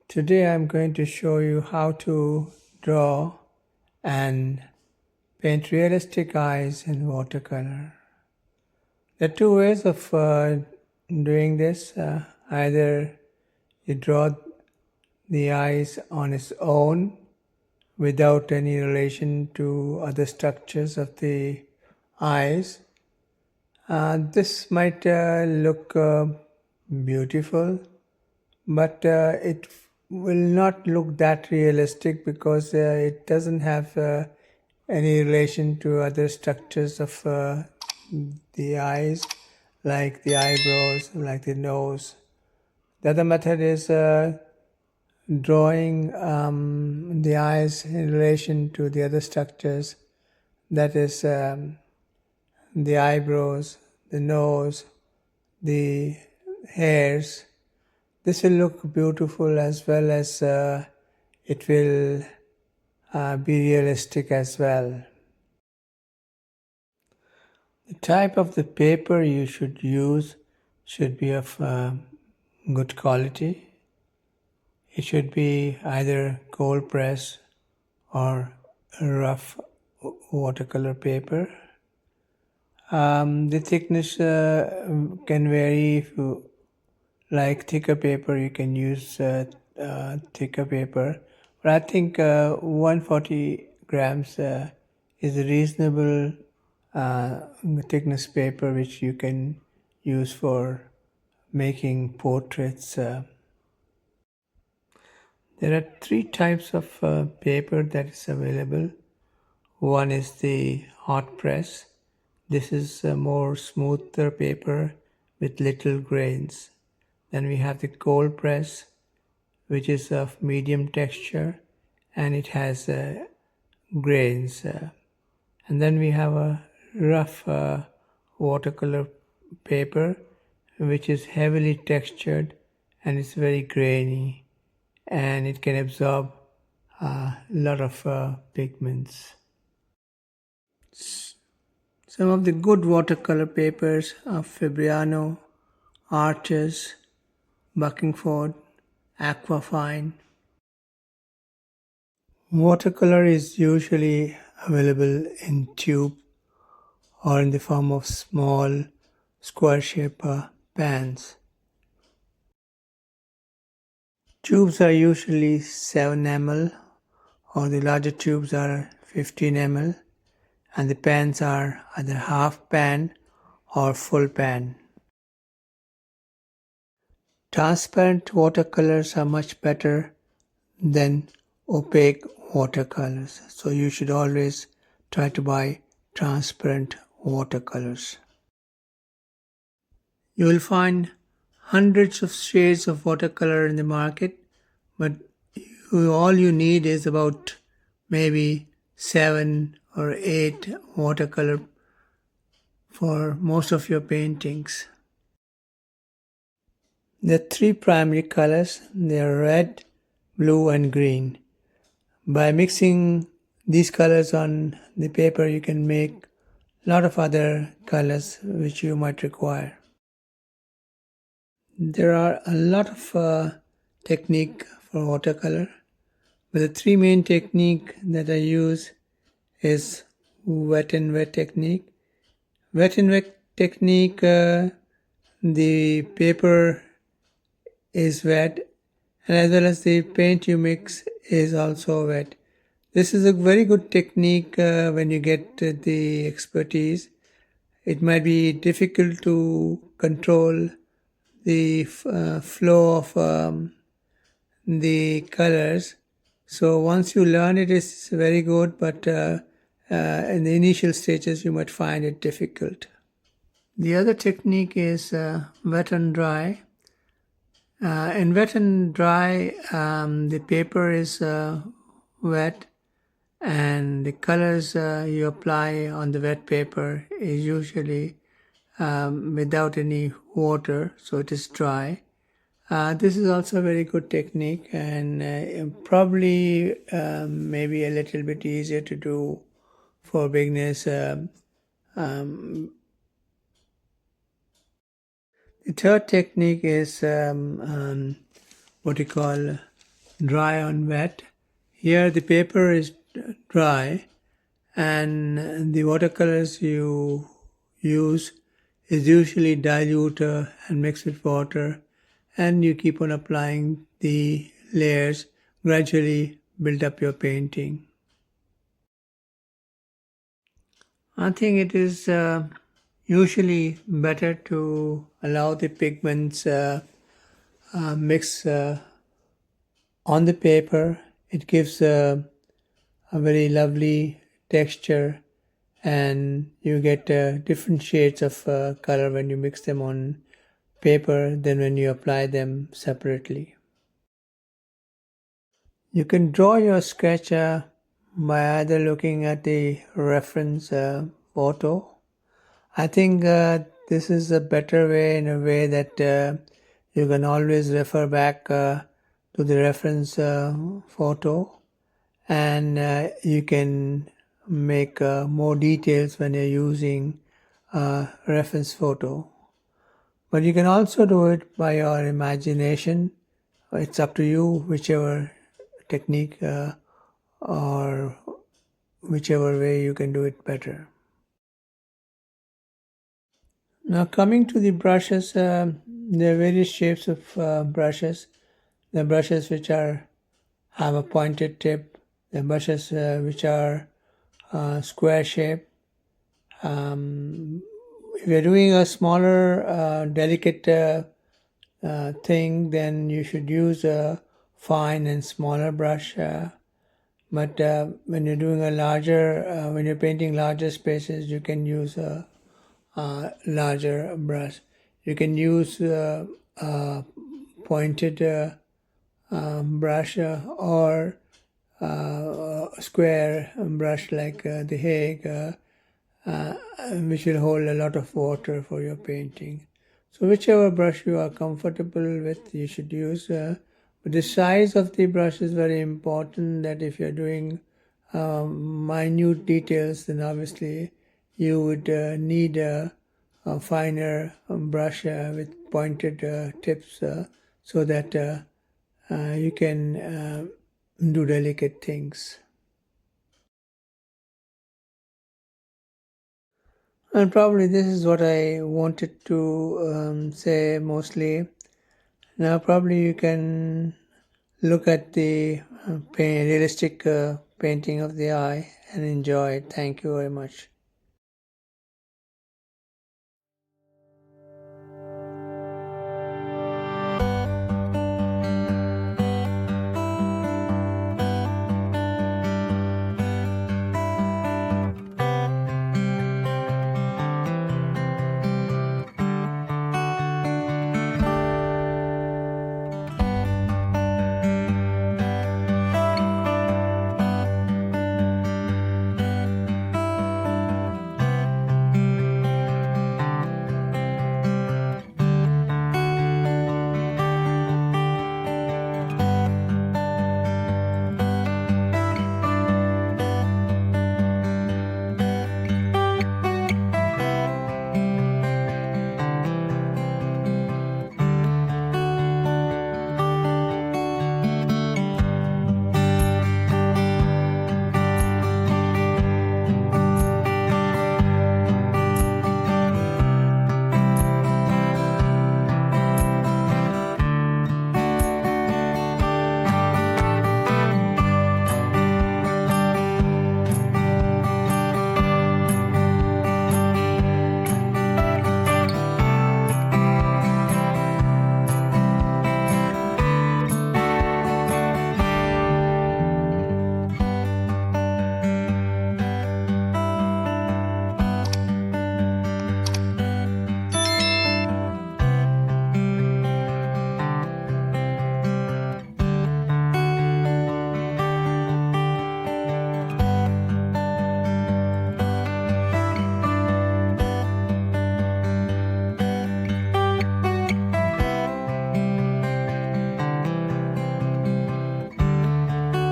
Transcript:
Today I'm going to show you how to draw and paint realistic eyes in watercolor. There are two ways of doing this. Either you draw the eyes on its own without any relation to other structures of the eyes. This might look beautiful, but it will not look that realistic because it doesn't have any relation to other structures of the eyes, like the eyebrows, like the nose. The other method is drawing the eyes in relation to the other structures, that is the eyebrows, the nose, the hairs. This will look beautiful as well as it will be realistic as well. The type of the paper you should use should be of good quality. It should be either cold press or rough watercolor paper. The thickness can vary. If you like thicker paper, you can use thicker paper. But I think 140 grams is a reasonable thickness paper which you can use for making portraits. There are three types of paper that is available. One is the hot press. This is a more smoother paper with little grains. Then we have the cold press, which is of medium texture and it has grains. And then we have a rough watercolor paper, which is heavily textured and it's very grainy and it can absorb a lot of pigments. Some of the good watercolor papers are Fabriano, Arches, Buckingford, Aquafine. Watercolor is usually available in tube or in the form of small square-shaped pans. Tubes are usually 7 ml or the larger tubes are 15 ml and the pans are either half pan or full pan. Transparent watercolors are much better than opaque watercolors, so you should always try to buy transparent watercolors. You will find hundreds of shades of watercolor in the market, but all you need is about maybe 7 or 8 watercolor for most of your paintings. There are 3 primary colors. They are red, blue and green. By mixing these colors on the paper, you can make a lot of other colors which you might require. There are a lot of technique for watercolor, but the 3 main technique that I use is wet and wet technique. Wet and wet technique, the paper is wet and as well as the paint you mix is also wet. This is a very good technique when you get the expertise. It might be difficult to control the flow of the colors. So once you learn it, it's very good, but in the initial stages you might find it difficult. The other technique is wet and dry. In wet and dry, the paper is wet and the colors you apply on the wet paper is usually without any water, so it is dry. This is also a very good technique and probably maybe a little bit easier to do for beginners. The third technique is what you call dry on wet. Here the paper is dry, and the watercolors you use is usually dilute and mixed with water, and you keep on applying the layers, gradually build up your painting. I think it is usually better to allow the pigments mix on the paper. It gives a very lovely texture, and you get different shades of color when you mix them on paper than when you apply them separately. You can draw your sketch by either looking at the reference photo. I think this is a better way, in a way that you can always refer back to the reference photo, and you can make more details when you're using reference photo. But you can also do it by your imagination. It's up to you, whichever technique or whichever way you can do it better. Now, coming to the brushes, there are various shapes of brushes. The brushes which are have a pointed tip, the brushes which are square shape. If you're doing a smaller, delicate thing, then you should use a fine and smaller brush. But when you're doing a larger, when you're painting larger spaces, you can use a larger brush. You can use a pointed brush or a square brush like the Hague, which will hold a lot of water for your painting. So whichever brush you are comfortable with, you should use. But the size of the brush is very important, that if you're doing minute details, then obviously you would need a finer brush with pointed tips so that you can do delicate things. And probably this is what I wanted to say mostly. Now, probably you can look at the realistic painting of the eye and enjoy it. Thank you very much.